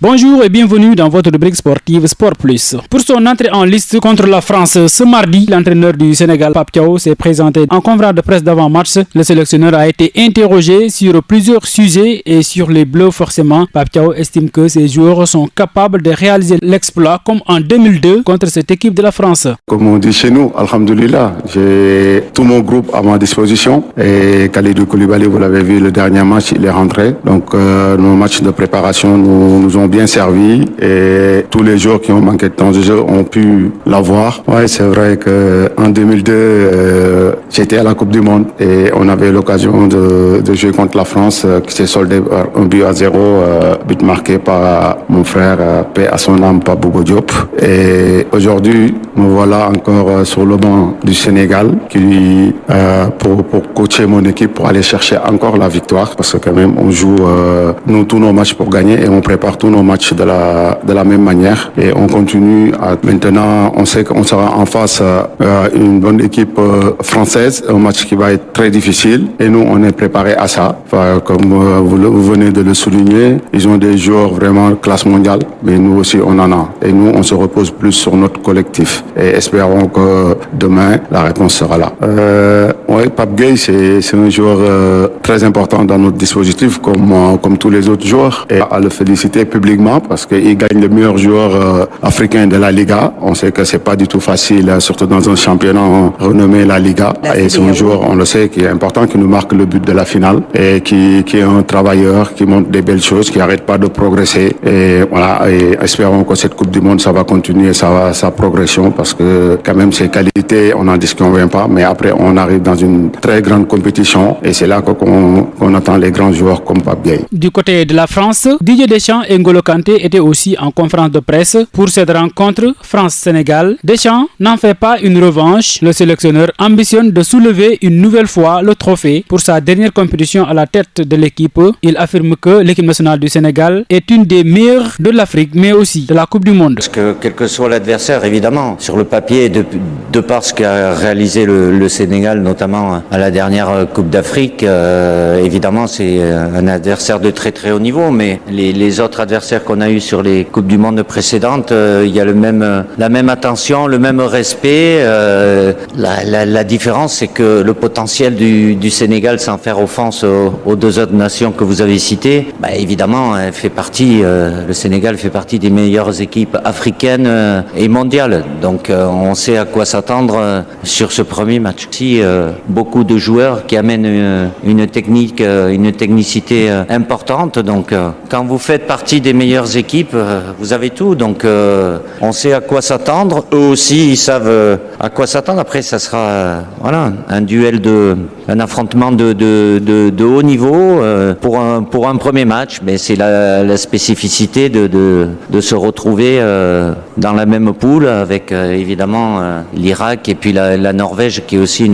Bonjour et bienvenue dans votre rubrique sportive Sport Plus. Pour son entrée en liste contre la France ce mardi, l'entraîneur du Sénégal, Pape Thiaw, s'est présenté en conférence de presse d'avant-match. Le sélectionneur a été interrogé sur plusieurs sujets et sur les Bleus forcément. Pape Thiaw estime que ses joueurs sont capables de réaliser l'exploit comme en 2002 contre cette équipe de la France. Comme on dit chez nous, alhamdoulilah, j'ai tout mon groupe à ma disposition et Kalidou Koulibaly, vous l'avez vu, le dernier match, il est rentré. Donc nos matchs de préparation nous ont bien servi et tous les joueurs qui ont manqué de temps de jeu ont pu l'avoir. Ouais, c'est vrai que en 2002, j'étais à la Coupe du Monde et on avait l'occasion de jouer contre la France qui s'est soldé par 1-0, but marqué par mon frère, paix à son âme, Pape Bouba Diop. Et aujourd'hui, me voilà encore sur le banc du Sénégal pour coacher mon équipe, pour aller chercher encore la victoire parce que quand même on joue nous tous nos matchs pour gagner et on prépare tous nos matchs de la même manière et on continue maintenant on sait qu'on sera en face une bonne équipe française, un match qui va être très difficile et nous on est préparé à ça. Enfin, comme vous venez de le souligner, ils ont des joueurs vraiment classe mondiale, mais nous aussi on en a et nous on se repose plus sur notre collectif et espérons que demain la réponse sera là. Ouais, Pape Gueye c'est un joueur très important dans notre dispositif comme tous les autres joueurs et à le féliciter publiquement parce qu'il gagne le meilleur joueur africain de la Liga. On sait que c'est pas du tout facile, surtout dans un championnat renommé la Liga. Et c'est un joueur, on le sait, qui est important, qui nous marque le but de la finale et qui est un travailleur, qui montre des belles choses, qui arrête pas de progresser. Et voilà, et espérons que cette Coupe du Monde, ça va continuer sa progression parce que quand même ses qualités, on n'en disconvient pas. Mais après, on arrive dans une très grande compétition et c'est là qu'on attend les grands joueurs comme Pape Gueye. Du côté de la France, Didier Deschamps et N'Golo Kanté étaient aussi en conférence de presse pour cette rencontre France-Sénégal. Deschamps n'en fait pas une revanche. Le sélectionneur ambitionne de soulever une nouvelle fois le trophée pour sa dernière compétition à la tête de l'équipe. Il affirme que l'équipe nationale du Sénégal est une des meilleures de l'Afrique, mais aussi de la Coupe du Monde. Parce que quel que soit l'adversaire, évidemment, sur le papier, de par ce qu'a réalisé le Sénégal, notamment à la dernière Coupe d'Afrique, évidemment, c'est un adversaire de très très haut niveau, mais les autres adversaires qu'on a eu sur les Coupes du Monde précédentes, il y a la même attention, le même respect. La différence, c'est que le potentiel du Sénégal, sans faire offense aux deux autres nations que vous avez citées, évidemment, le Sénégal fait partie des meilleures équipes africaines et mondiales. Donc, on sait à quoi s'attendre sur ce premier match. Aussi, beaucoup de joueurs qui amènent une technicité importante. Donc, quand vous faites partie des meilleures équipes, vous avez tout, donc on sait à quoi s'attendre. Eux aussi, ils savent à quoi s'attendre. Après, ça sera un affrontement de haut niveau pour un premier match. Mais c'est la spécificité de se retrouver dans la même poule avec évidemment l'Irak et puis la Norvège qui est aussi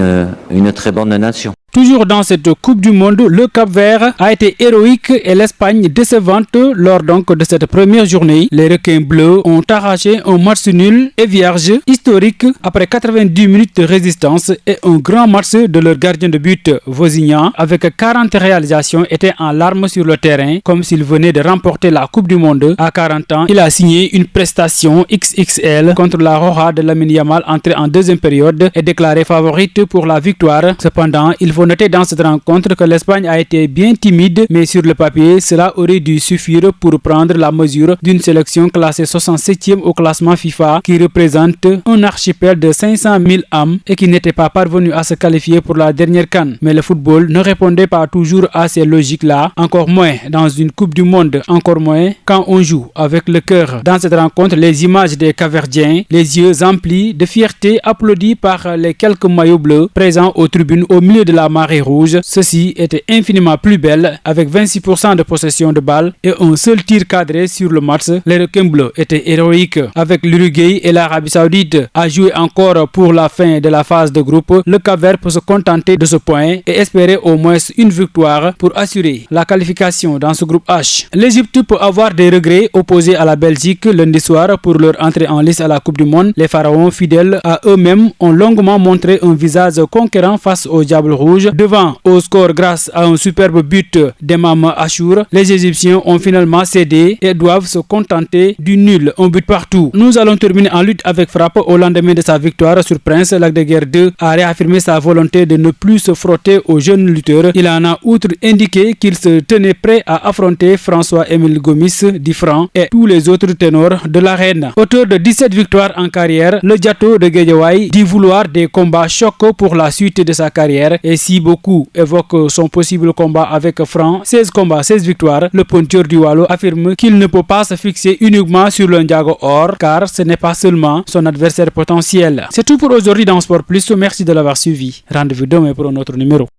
une très bonne nation. Toujours dans cette Coupe du Monde, le Cap-Vert a été héroïque et l'Espagne décevante lors donc de cette première journée. Les requins bleus ont arraché un match nul et vierge historique après 90 minutes de résistance et un grand match de leur gardien de but Vozinha avec 40 réalisations était en larmes sur le terrain comme s'il venait de remporter la Coupe du Monde. À 40 ans, il a signé une prestation XXL contre la Roja de Lamine Yamal entrée en deuxième période et déclarée favorite pour la victoire. Cependant, il faut noter dans cette rencontre que l'Espagne a été bien timide, mais sur le papier, cela aurait dû suffire pour prendre la mesure d'une sélection classée 67e au classement FIFA qui représente un archipel de 500 000 âmes et qui n'était pas parvenu à se qualifier pour la dernière CAN. Mais le football ne répondait pas toujours à ces logiques-là, encore moins dans une Coupe du Monde, encore moins quand on joue avec le cœur. Dans cette rencontre, les images des Capverdiens, les yeux emplis de fierté applaudis par les quelques maillots bleus présents aux tribunes au milieu de la marée rouge. Ceci était infiniment plus belle avec 26% de possession de balle et un seul tir cadré sur le match. Les requins bleus étaient héroïques avec l'Uruguay et l'Arabie Saoudite à jouer encore pour la fin de la phase de groupe. Le Cap-Vert peut se contenter de ce point et espérer au moins une victoire pour assurer la qualification dans ce groupe H. L'Égypte peut avoir des regrets opposés à la Belgique lundi soir pour leur entrée en lice à la Coupe du Monde. Les pharaons fidèles à eux-mêmes ont longuement montré un visage conquérant face au Diable Rouge prolonge devant au score grâce à un superbe but d'Emam Achour. Les Égyptiens ont finalement cédé et doivent se contenter du nul, un but partout. Nous allons terminer en lutte avec frappe. Au lendemain de sa victoire sur Prince, Lac de Guiers 2 a réaffirmé sa volonté de ne plus se frotter aux jeunes lutteurs. Il en a outre indiqué qu'il se tenait prêt à affronter François-Émile Gomis, dit Franc, et tous les autres ténors de l'arène. Auteur de 17 victoires en carrière, le Diato de Guédiawaye dit vouloir des combats chocs pour la suite de sa carrière. Et si beaucoup évoquent son possible combat avec Franc, 16 combats, 16 victoires, le pointeur du Waalo affirme qu'il ne peut pas se fixer uniquement sur le Ndiago Or, car ce n'est pas seulement son adversaire potentiel. C'est tout pour aujourd'hui dans Sport Plus. Merci de l'avoir suivi. Rendez-vous demain pour un autre numéro.